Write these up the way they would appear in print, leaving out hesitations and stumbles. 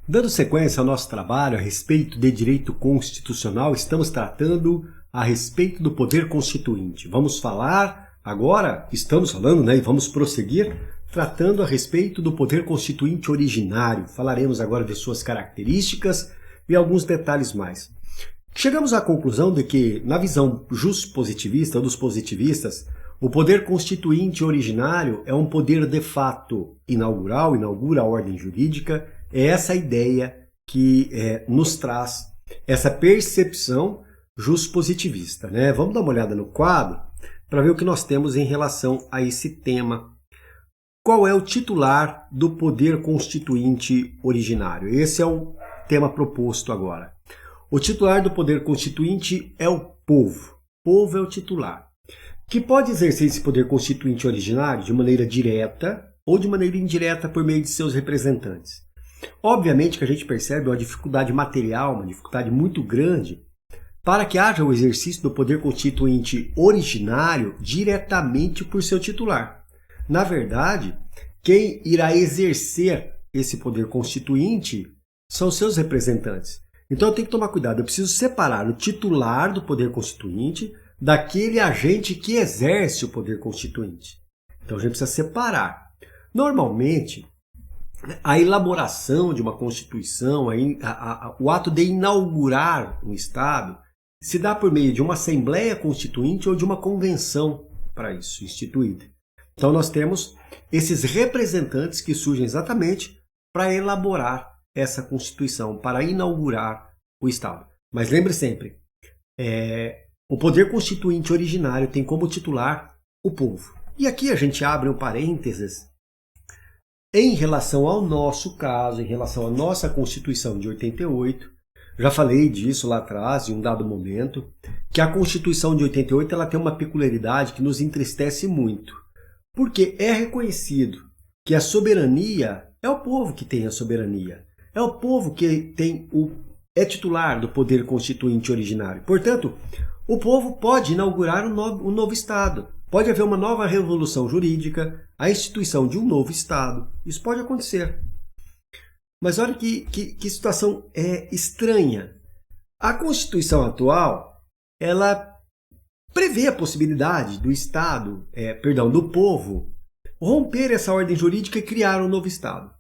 Dando sequência ao nosso trabalho a respeito de direito constitucional, estamos tratando a respeito do poder constituinte. Vamos falar agora, estamos falando, e vamos prosseguir tratando a respeito do poder constituinte originário. Falaremos agora de suas características e alguns detalhes mais. Chegamos à conclusão de que, na visão juspositivista dos positivistas, o poder constituinte originário é um poder de fato inaugural, inaugura a ordem jurídica. É essa a ideia que nos traz essa percepção juspositivista, Vamos dar uma olhada no quadro para ver o que nós temos em relação a esse tema. Qual é o titular do poder constituinte originário? Esse é o tema proposto agora. O titular do poder constituinte é o povo. O povo é o titular, que pode exercer esse poder constituinte originário de maneira direta ou de maneira indireta por meio de seus representantes. Obviamente que a gente percebe uma dificuldade material, uma dificuldade muito grande para que haja o exercício do poder constituinte originário diretamente por seu titular. Na verdade, quem irá exercer esse poder constituinte são seus representantes. Então eu tenho que tomar cuidado, eu preciso separar o titular do poder constituinte daquele agente que exerce o poder constituinte. Então a gente precisa separar. Normalmente, a elaboração de uma Constituição, o ato de inaugurar um Estado, se dá por meio de uma Assembleia Constituinte ou de uma convenção para isso, instituída. Então nós temos esses representantes que surgem exatamente para elaborar essa Constituição, para inaugurar o Estado. Mas lembre sempre, o poder constituinte originário tem como titular o povo. E aqui a gente abre um parênteses em relação ao nosso caso, em relação à nossa Constituição de 88. Já falei disso lá atrás, em um dado momento, que a Constituição de 88 ela tem uma peculiaridade que nos entristece muito. Porque é reconhecido que a soberania é o povo que tem a soberania. É o povo que é titular do poder constituinte originário. Portanto, o povo pode inaugurar um novo Estado. Pode haver uma nova revolução jurídica, a instituição de um novo Estado. Isso pode acontecer. Mas olha que situação estranha. A Constituição atual, ela prevê a possibilidade do Estado, do povo, romper essa ordem jurídica e criar um novo Estado.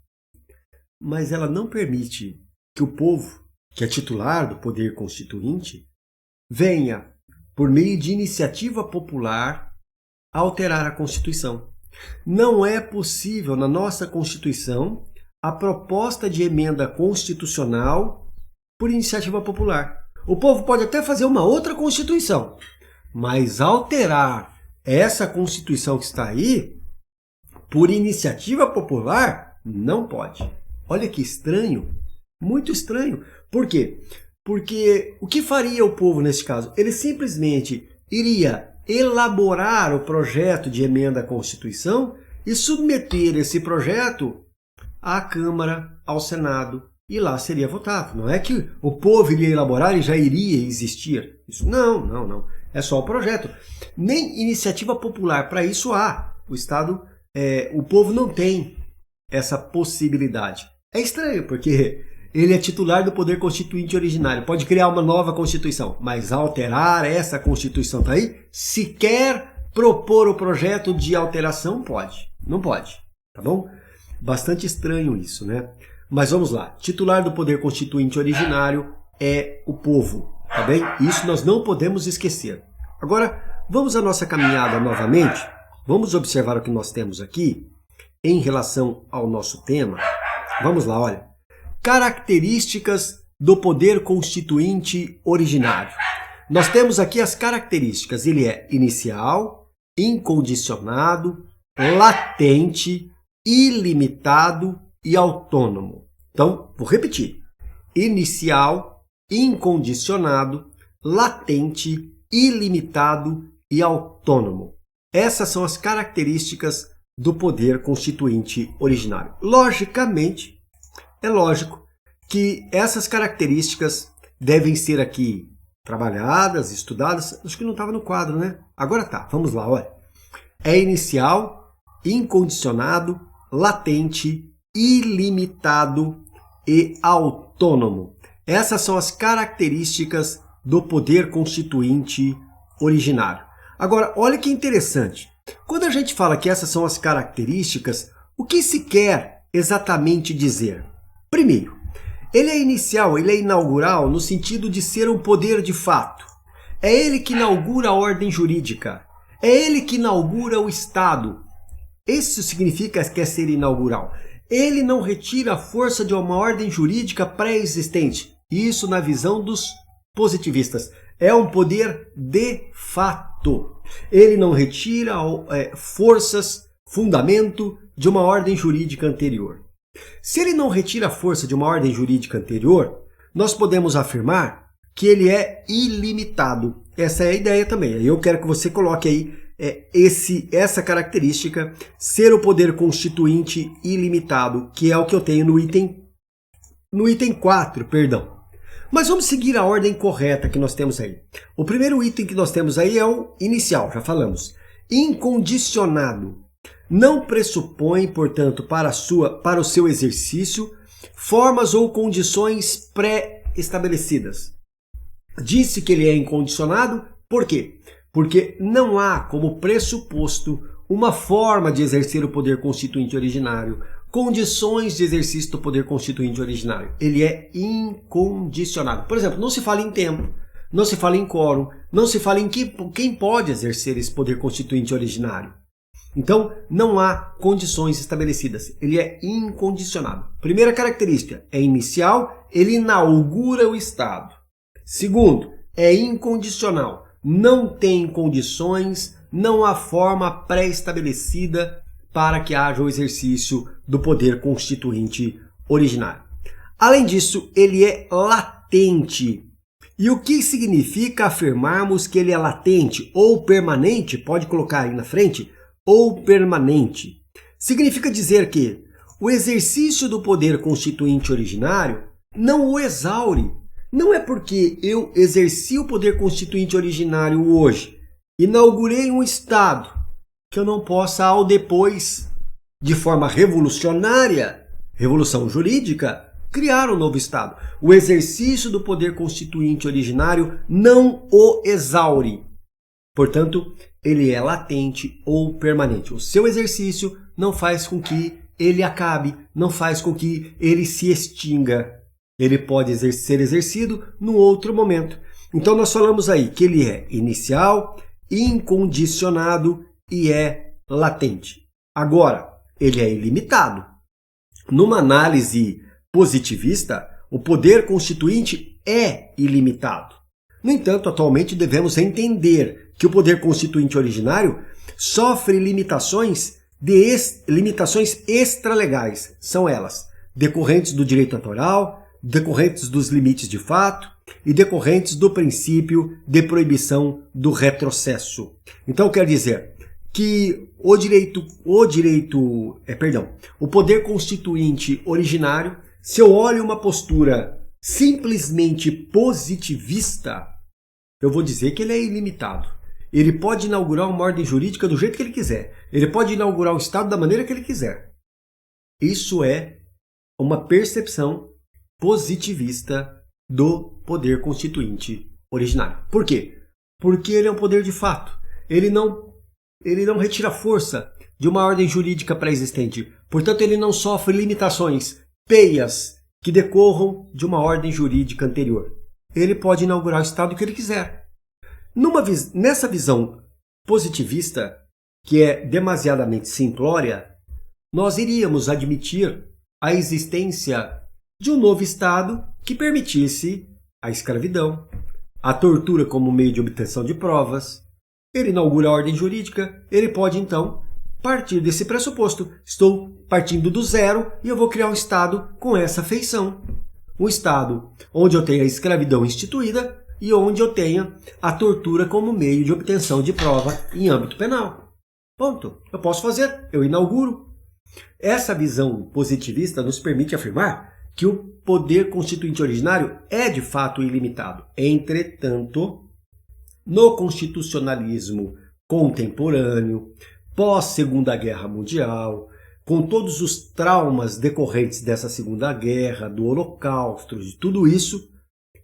Mas ela não permite que o povo, que é titular do poder constituinte, venha, por meio de iniciativa popular, alterar a Constituição. Não é possível, na nossa Constituição, a proposta de emenda constitucional por iniciativa popular. O povo pode até fazer uma outra Constituição, mas alterar essa Constituição que está aí, por iniciativa popular, não pode. Olha que estranho, muito estranho. Por quê? Porque o que faria o povo nesse caso? Ele simplesmente iria elaborar o projeto de emenda à Constituição e submeter esse projeto à Câmara, ao Senado, e lá seria votado. Não é que o povo iria elaborar e já iria existir. Isso não. É só o projeto. Nem iniciativa popular para isso há. O Estado, o povo não tem essa possibilidade. É estranho, porque ele é titular do poder constituinte originário. Pode criar uma nova Constituição, mas alterar essa Constituição tá aí, sequer propor o projeto de alteração pode. Não pode, tá bom? Bastante estranho isso, Mas vamos lá. Titular do poder constituinte originário é o povo, tá bem? Isso nós não podemos esquecer. Agora, vamos à nossa caminhada novamente. Vamos observar o que nós temos aqui em relação ao nosso tema. Vamos lá, olha. Características do poder constituinte originário. Nós temos aqui as características. Ele é inicial, incondicionado, latente, ilimitado e autônomo. Então, vou repetir. Inicial, incondicionado, latente, ilimitado e autônomo. Essas são as características do poder constituinte originário. Logicamente, é lógico que essas características devem ser aqui trabalhadas, estudadas. Acho que não estava no quadro, Agora tá, vamos lá, olha. É inicial, incondicionado, latente, ilimitado e autônomo. Essas são as características do poder constituinte originário. Agora, olha que interessante. Quando a gente fala que essas são as características, o que se quer exatamente dizer? Primeiro, ele é inicial, ele é inaugural no sentido de ser um poder de fato. É ele que inaugura a ordem jurídica. É ele que inaugura o Estado. Isso significa que é ser inaugural. Ele não retira a força de uma ordem jurídica pré-existente. Isso na visão dos positivistas. É um poder de fato. Ele não retira forças, fundamento de uma ordem jurídica anterior. Se ele não retira a força de uma ordem jurídica anterior, nós podemos afirmar que ele é ilimitado. Essa é a ideia também. Eu quero que você coloque aí essa característica, ser o poder constituinte ilimitado, que é o que eu tenho no item 4, perdão. Mas vamos seguir a ordem correta que nós temos aí. O primeiro item que nós temos aí é o inicial, já falamos. Incondicionado. Não pressupõe, portanto, para o seu exercício, formas ou condições pré-estabelecidas. Disse que ele é incondicionado, por quê? Porque não há como pressuposto uma forma de exercer o poder constituinte originário, condições de exercício do poder constituinte originário. Ele é incondicionado. Por exemplo, não se fala em tempo, não se fala em quórum, não se fala em quem pode exercer esse poder constituinte originário. Então, não há condições estabelecidas. Ele é incondicionado. Primeira característica, é inicial, ele inaugura o Estado. Segundo, é incondicional. Não tem condições, não há forma pré-estabelecida para que haja o exercício do poder constituinte originário. Além disso, ele é latente. E o que significa afirmarmos que ele é latente ou permanente? Pode colocar aí na frente. Ou permanente. Significa dizer que o exercício do poder constituinte originário não o exaure. Não é porque eu exerci o poder constituinte originário hoje, inaugurei um Estado, que eu não possa, ao depois, de forma revolucionária, revolução jurídica, criar um novo Estado. O exercício do poder constituinte originário não o exaure. Portanto, ele é latente ou permanente. O seu exercício não faz com que ele acabe, não faz com que ele se extinga. Ele pode ser exercido num outro momento. Então nós falamos aí que ele é inicial, incondicionado e é latente. Agora, ele é ilimitado. Numa análise positivista, o poder constituinte é ilimitado. No entanto, atualmente devemos entender que o poder constituinte originário sofre limitações extralegais. São elas decorrentes do direito autoral, decorrentes dos limites de fato e decorrentes do princípio de proibição do retrocesso. Então quer dizer que o poder constituinte originário, se eu olho uma postura simplesmente positivista, eu vou dizer que ele é ilimitado. Ele pode inaugurar uma ordem jurídica do jeito que ele quiser. Ele pode inaugurar o Estado da maneira que ele quiser. Isso é uma percepção positivista do poder constituinte originário. Por quê? Porque ele é um poder de fato. Ele não retira força de uma ordem jurídica pré-existente. Portanto, ele não sofre limitações peias que decorram de uma ordem jurídica anterior. Ele pode inaugurar o Estado que ele quiser. Nessa visão positivista, que é demasiadamente simplória, nós iríamos admitir a existência de um novo Estado que permitisse a escravidão, a tortura como meio de obtenção de provas. Ele inaugura a ordem jurídica, ele pode então partir desse pressuposto. Estou partindo do zero e eu vou criar um Estado com essa feição. Um Estado onde eu tenha a escravidão instituída e onde eu tenha a tortura como meio de obtenção de prova em âmbito penal. Ponto. Eu posso fazer, eu inauguro. Essa visão positivista nos permite afirmar que o poder constituinte originário é de fato ilimitado. Entretanto, no constitucionalismo contemporâneo, pós-Segunda Guerra Mundial, com todos os traumas decorrentes dessa Segunda Guerra, do Holocausto, de tudo isso,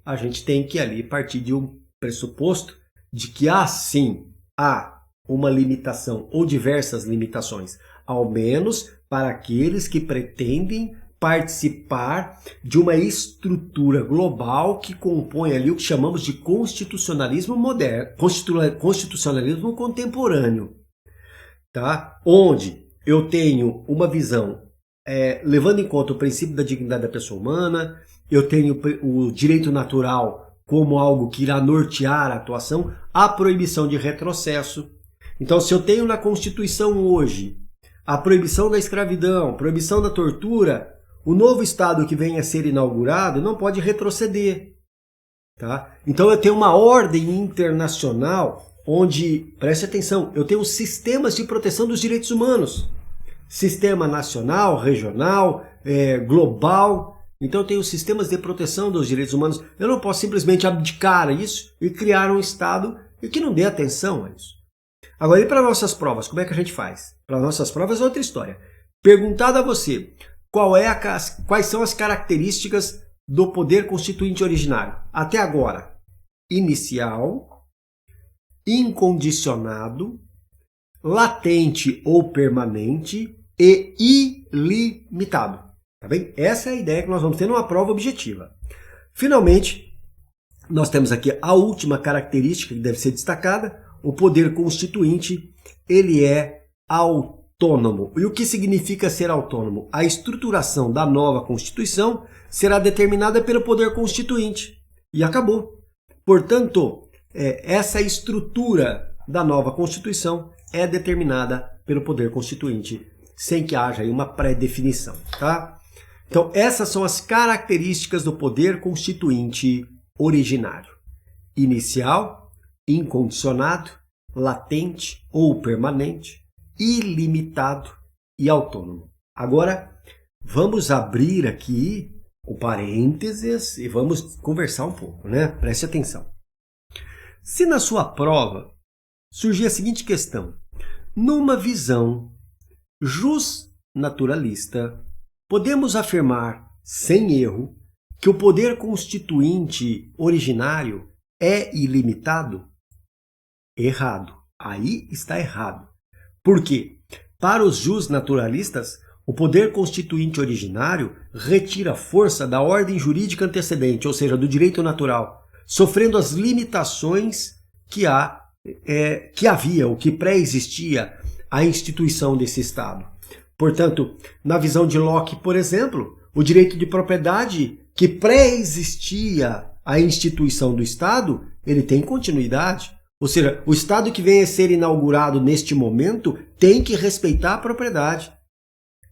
a gente tem que ali partir de um pressuposto de que há uma limitação ou diversas limitações, ao menos para aqueles que pretendem participar de uma estrutura global que compõe ali o que chamamos de constitucionalismo moderno, constitucionalismo contemporâneo, tá? Onde eu tenho uma visão levando em conta o princípio da dignidade da pessoa humana, eu tenho o direito natural como algo que irá nortear a atuação, a proibição de retrocesso. Então, se eu tenho na Constituição hoje a proibição da escravidão, proibição da tortura, o novo Estado que vem a ser inaugurado não pode retroceder. Tá? Então, eu tenho uma ordem internacional onde, preste atenção, eu tenho sistemas de proteção dos direitos humanos. Sistema nacional, regional, global. Então, eu tenho sistemas de proteção dos direitos humanos. Eu não posso simplesmente abdicar isso e criar um Estado que não dê atenção a isso. Agora, e para nossas provas, como é que a gente faz? Para nossas provas é outra história. Perguntado a você quais são as características do poder constituinte originário. Até agora, inicial, incondicionado, latente ou permanente e ilimitado. Tá bem? Essa é a ideia que nós vamos ter numa prova objetiva. Finalmente, nós temos aqui a última característica que deve ser destacada. O poder constituinte, ele é autônomo. E o que significa ser autônomo? A estruturação da nova Constituição será determinada pelo poder constituinte. E acabou. Portanto, essa estrutura da nova Constituição é determinada pelo poder constituinte, sem que haja aí uma pré-definição. Tá? Então, essas são as características do poder constituinte originário. Inicial, incondicionado, latente ou permanente, ilimitado e autônomo. Agora, vamos abrir aqui o parênteses e vamos conversar um pouco, né? Preste atenção. Se na sua prova surgir a seguinte questão: numa visão justnaturalista, podemos afirmar, sem erro, que o poder constituinte originário é ilimitado? Errado. Aí está errado. Por quê? Para os justnaturalistas, o poder constituinte originário retira força da ordem jurídica antecedente, ou seja, do direito natural, sofrendo as limitações que havia, ou que pré-existia a instituição desse Estado. Portanto, na visão de Locke, por exemplo, o direito de propriedade que pré-existia a instituição do Estado, ele tem continuidade. Ou seja, o Estado que vem a ser inaugurado neste momento tem que respeitar a propriedade.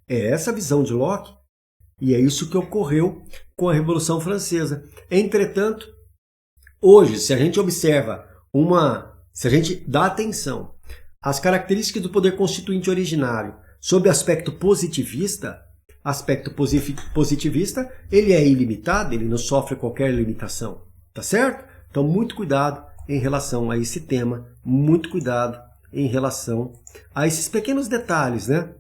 É essa a visão de Locke. E é isso que ocorreu com a Revolução Francesa. Entretanto, hoje, se a gente observa se a gente dá atenção às características do poder constituinte originário sob aspecto positivista, ele é ilimitado, ele não sofre qualquer limitação. Tá certo? Então, muito cuidado em relação a esse tema, muito cuidado em relação a esses pequenos detalhes, né?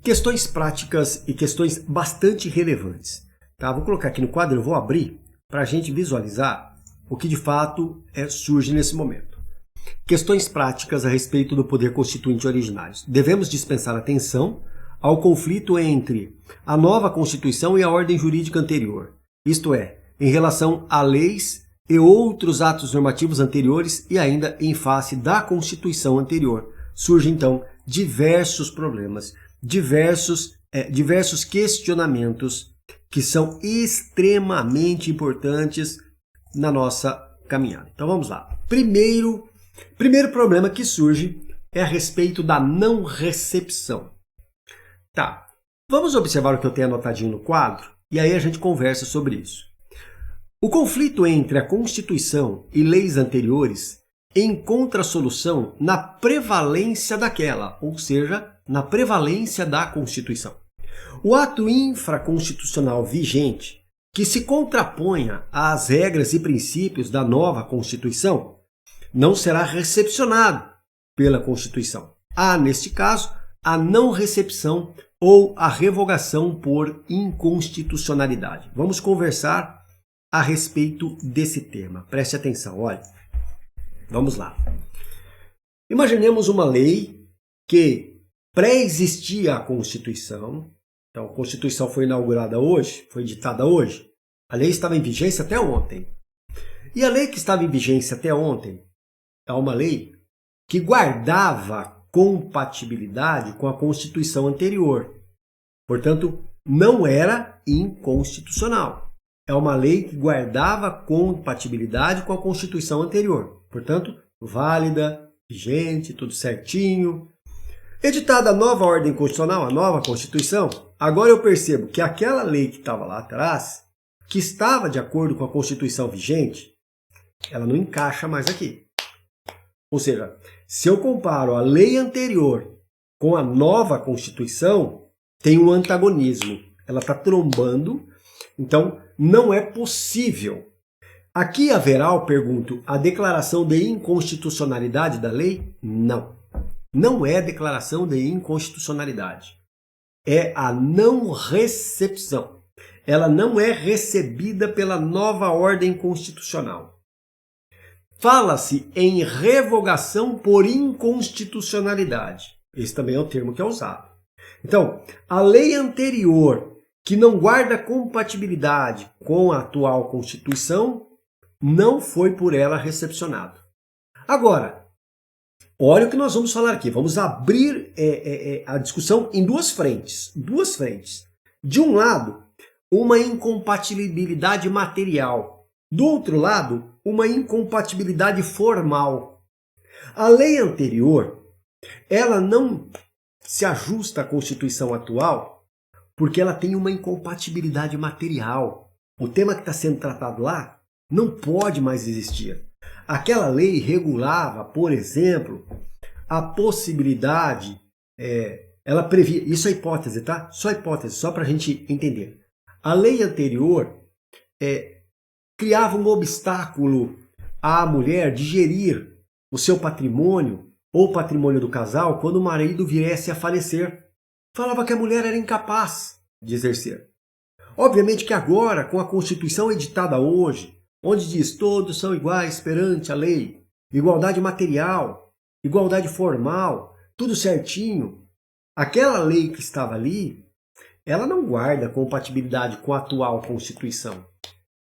Questões práticas e questões bastante relevantes. Tá? Vou colocar aqui no quadro, eu vou abrir para a gente visualizar o que de fato surge nesse momento. Questões práticas a respeito do poder constituinte originário. Devemos dispensar atenção ao conflito entre a nova Constituição e a ordem jurídica anterior, isto é, em relação a leis e outros atos normativos anteriores e ainda em face da Constituição anterior. Surgem, então, diversos problemas, diversos questionamentos que são extremamente importantes na nossa caminhada. Então, vamos lá. Primeiro problema que surge é a respeito da não recepção. Tá, vamos observar o que eu tenho anotadinho no quadro e aí a gente conversa sobre isso. O conflito entre a Constituição e leis anteriores encontra solução na prevalência daquela, ou seja, na prevalência da Constituição. O ato infraconstitucional vigente, que se contraponha às regras e princípios da nova Constituição, não será recepcionado pela Constituição. Há, neste caso, a não recepção ou a revogação por inconstitucionalidade. Vamos conversar a respeito desse tema. Preste atenção, olha. Vamos lá. Imaginemos uma lei que pré-existia a Constituição. Então, a Constituição foi inaugurada hoje, foi editada hoje. A lei estava em vigência até ontem. E a lei que estava em vigência até ontem é uma lei que guardava compatibilidade com a Constituição anterior. Portanto, não era inconstitucional. É uma lei que guardava compatibilidade com a Constituição anterior. Portanto, válida, vigente, tudo certinho. Editada a nova ordem constitucional, a nova Constituição, agora eu percebo que aquela lei que estava lá atrás, que estava de acordo com a Constituição vigente, ela não encaixa mais aqui. Ou seja, se eu comparo a lei anterior com a nova Constituição, tem um antagonismo. Ela está trombando, então não é possível. Aqui haverá, eu pergunto, a declaração de inconstitucionalidade da lei? Não. Não é declaração de inconstitucionalidade. É a não recepção. Ela não é recebida pela nova ordem constitucional. Fala-se em revogação por inconstitucionalidade. Esse também é o termo que é usado. Então, a lei anterior, que não guarda compatibilidade com a atual Constituição, não foi por ela recepcionado. Agora, olha o que nós vamos falar aqui. Vamos abrir a discussão em duas frentes. De um lado, uma incompatibilidade material. Do outro lado, uma incompatibilidade formal. A lei anterior, ela não se ajusta à Constituição atual porque ela tem uma incompatibilidade material. O tema que está sendo tratado lá não pode mais existir. Aquela lei regulava, por exemplo, a possibilidade, ela previa, isso é hipótese, tá? Só hipótese, só para a gente entender. A lei anterior criava um obstáculo à mulher de gerir o seu patrimônio ou o patrimônio do casal quando o marido viesse a falecer. Falava que a mulher era incapaz de exercer. Obviamente que agora, com a Constituição editada hoje, onde diz todos são iguais perante a lei, igualdade material, igualdade formal, tudo certinho, aquela lei que estava ali, ela não guarda compatibilidade com a atual Constituição.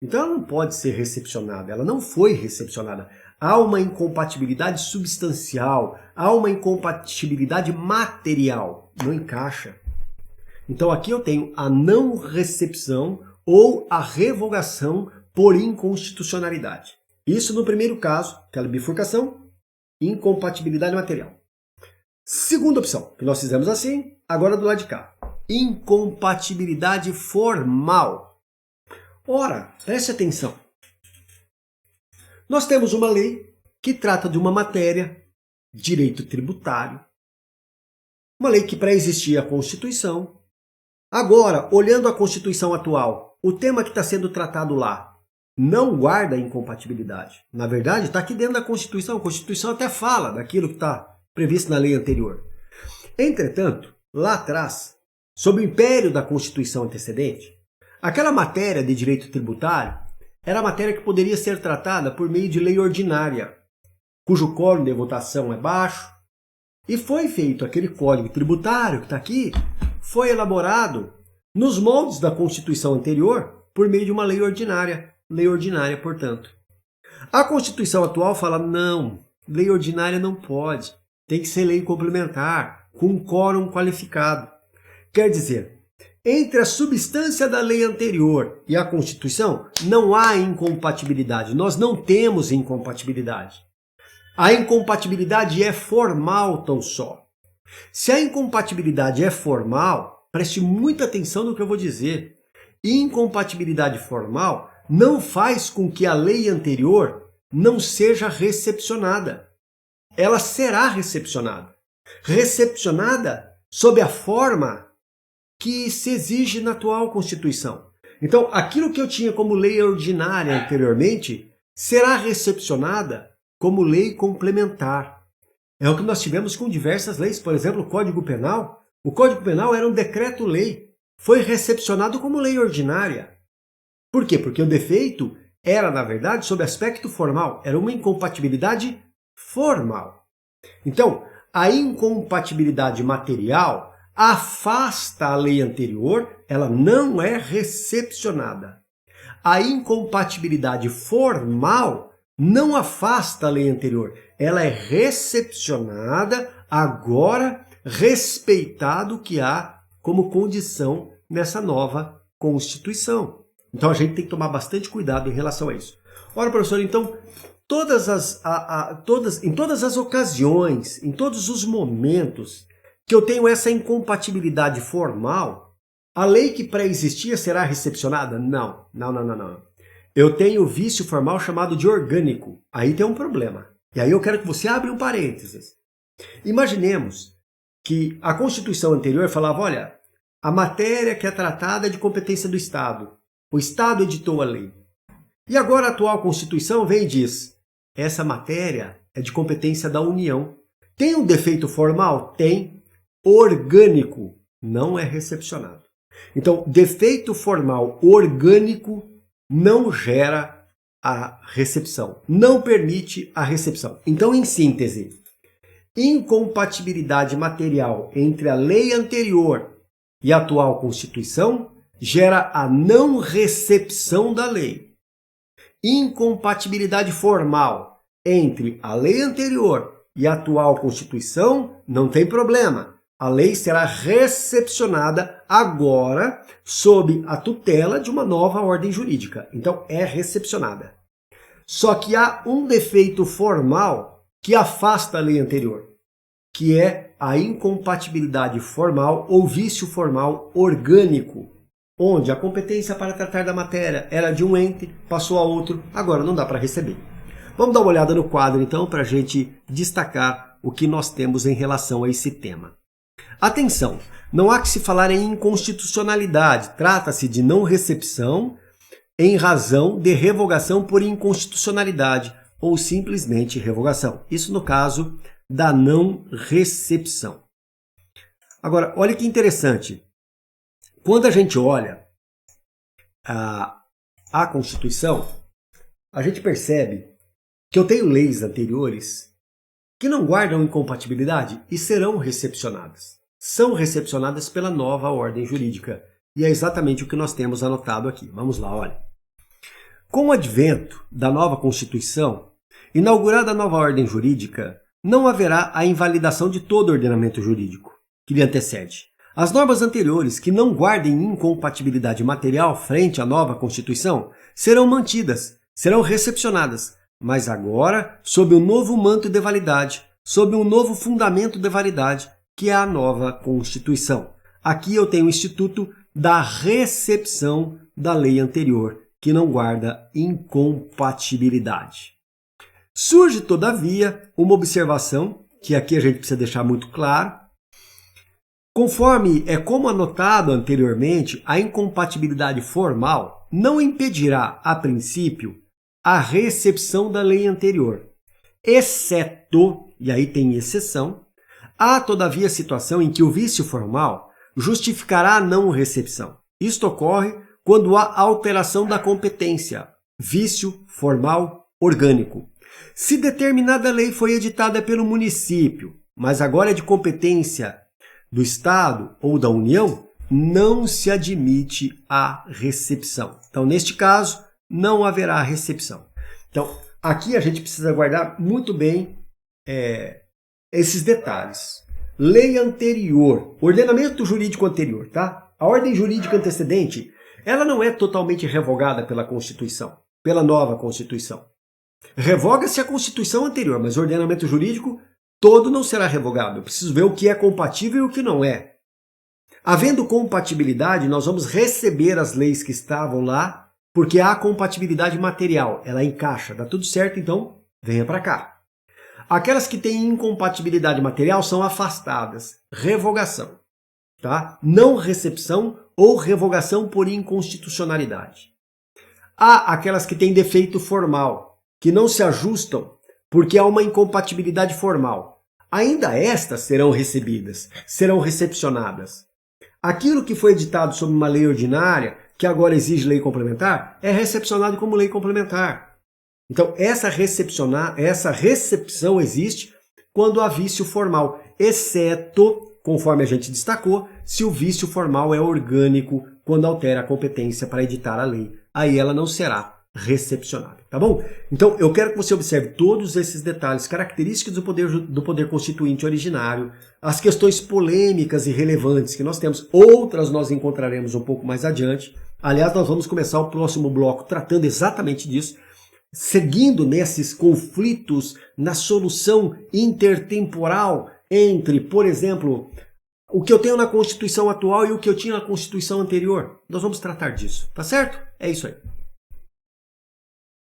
Então ela não pode ser recepcionada, ela não foi recepcionada. Há uma incompatibilidade substancial, há uma incompatibilidade material, não encaixa. Então aqui eu tenho a não recepção ou a revogação por inconstitucionalidade. Isso no primeiro caso, aquela bifurcação, incompatibilidade material. Segunda opção, que nós fizemos assim, agora do lado de cá. Incompatibilidade formal. Ora, preste atenção. Nós temos uma lei que trata de uma matéria, direito tributário, uma lei que pré-existia a Constituição. Agora, olhando a Constituição atual, o tema que está sendo tratado lá não guarda incompatibilidade. Na verdade, está aqui dentro da Constituição. A Constituição até fala daquilo que está previsto na lei anterior. Entretanto, lá atrás, sob o império da Constituição antecedente, aquela matéria de direito tributário era a matéria que poderia ser tratada por meio de lei ordinária, cujo quórum de votação é baixo, e foi feito aquele código tributário que está aqui, foi elaborado nos moldes da Constituição anterior por meio de uma lei ordinária, portanto. A Constituição atual fala, não, lei ordinária não pode, tem que ser lei complementar, com um quórum qualificado. Quer dizer, entre a substância da lei anterior e a Constituição, não há incompatibilidade. Nós não temos incompatibilidade. A incompatibilidade é formal tão só. Se a incompatibilidade é formal, preste muita atenção no que eu vou dizer. Incompatibilidade formal não faz com que a lei anterior não seja recepcionada. Ela será recepcionada. Recepcionada sob a forma que se exige na atual Constituição. Então, aquilo que eu tinha como lei ordinária anteriormente será recepcionada como lei complementar. É o que nós tivemos com diversas leis. Por exemplo, o Código Penal. O Código Penal era um decreto-lei. Foi recepcionado como lei ordinária. Por quê? Porque o defeito era, na verdade, sob aspecto formal. Era uma incompatibilidade formal. Então, a incompatibilidade material afasta a lei anterior, ela não é recepcionada. A incompatibilidade formal não afasta a lei anterior, ela é recepcionada agora, respeitado o que há como condição nessa nova Constituição. Então a gente tem que tomar bastante cuidado em relação a isso. Ora, professor, então, em todas as ocasiões, em todos os momentos que eu tenho essa incompatibilidade formal, a lei que pré-existia será recepcionada? Não. Eu tenho vício formal chamado de orgânico. Aí tem um problema. E aí eu quero que você abra um parênteses. Imaginemos que a Constituição anterior falava, olha, a matéria que é tratada é de competência do Estado. O Estado editou a lei. E agora a atual Constituição vem e diz, essa matéria é de competência da União. Tem um defeito formal? Tem. Orgânico. Não é recepcionado. Então, defeito formal orgânico não gera a recepção. Não permite a recepção. Então, em síntese, incompatibilidade material entre a lei anterior e a atual Constituição gera a não recepção da lei. Incompatibilidade formal entre a lei anterior e a atual Constituição não tem problema. A lei será recepcionada agora sob a tutela de uma nova ordem jurídica. Então, é recepcionada. Só que há um defeito formal que afasta a lei anterior, que é a incompatibilidade formal ou vício formal orgânico, onde a competência para tratar da matéria era de um ente, passou a outro, agora não dá para receber. Vamos dar uma olhada no quadro, então, para a gente destacar o que nós temos em relação a esse tema. Atenção, não há que se falar em inconstitucionalidade, trata-se de não recepção em razão de revogação por inconstitucionalidade ou simplesmente revogação. Isso no caso da não recepção. Agora, olha que interessante. Quando a gente olha a Constituição, a gente percebe que eu tenho leis anteriores que não guardam incompatibilidade e serão recepcionadas. São recepcionadas pela nova ordem jurídica. E é exatamente o que nós temos anotado aqui. Vamos lá, olha. Com o advento da nova Constituição, inaugurada a nova ordem jurídica, não haverá a invalidação de todo o ordenamento jurídico que lhe antecede. As normas anteriores que não guardem incompatibilidade material frente à nova Constituição serão mantidas, serão recepcionadas, mas agora sob um novo manto de validade, sob um novo fundamento de validade, que é a nova Constituição. Aqui eu tenho o instituto da recepção da lei anterior, que não guarda incompatibilidade. Surge, todavia, uma observação, que aqui a gente precisa deixar muito claro. Conforme é como anotado anteriormente, a incompatibilidade formal não impedirá, a princípio, a recepção da lei anterior, exceto, e aí tem exceção, há, todavia, situação em que o vício formal justificará a não recepção. Isto ocorre quando há alteração da competência, vício formal orgânico. Se determinada lei foi editada pelo município, mas agora é de competência do Estado ou da União, não se admite a recepção. Então, neste caso, não haverá recepção. Então, aqui a gente precisa guardar muito bem esses detalhes. Lei anterior, ordenamento jurídico anterior, tá? A ordem jurídica antecedente, ela não é totalmente revogada pela Constituição, pela nova Constituição. Revoga-se a Constituição anterior, mas o ordenamento jurídico todo não será revogado. Eu preciso ver o que é compatível e o que não é. Havendo compatibilidade, nós vamos receber as leis que estavam lá, porque há compatibilidade material. Ela encaixa, dá tudo certo, então venha para cá. Aquelas que têm incompatibilidade material são afastadas. Revogação. Tá? Não recepção ou revogação por inconstitucionalidade. Há aquelas que têm defeito formal, que não se ajustam porque há uma incompatibilidade formal. ainda estas serão recebidas, serão recepcionadas. Aquilo que foi editado sob uma lei ordinária, que agora exige lei complementar, é recepcionado como lei complementar. Então, essa recepção existe quando há vício formal, exceto, conforme a gente destacou, se o vício formal é orgânico, quando altera a competência para editar a lei. Aí ela não será recepcionada, tá bom? Então, eu quero que você observe todos esses detalhes, características do poder constituinte originário, as questões polêmicas e relevantes que nós temos, outras nós encontraremos um pouco mais adiante. Aliás, nós vamos começar o próximo bloco tratando exatamente disso, seguindo nesses conflitos na solução intertemporal entre, por exemplo, o que eu tenho na Constituição atual e o que eu tinha na Constituição anterior. Nós vamos tratar disso, tá certo? É isso aí.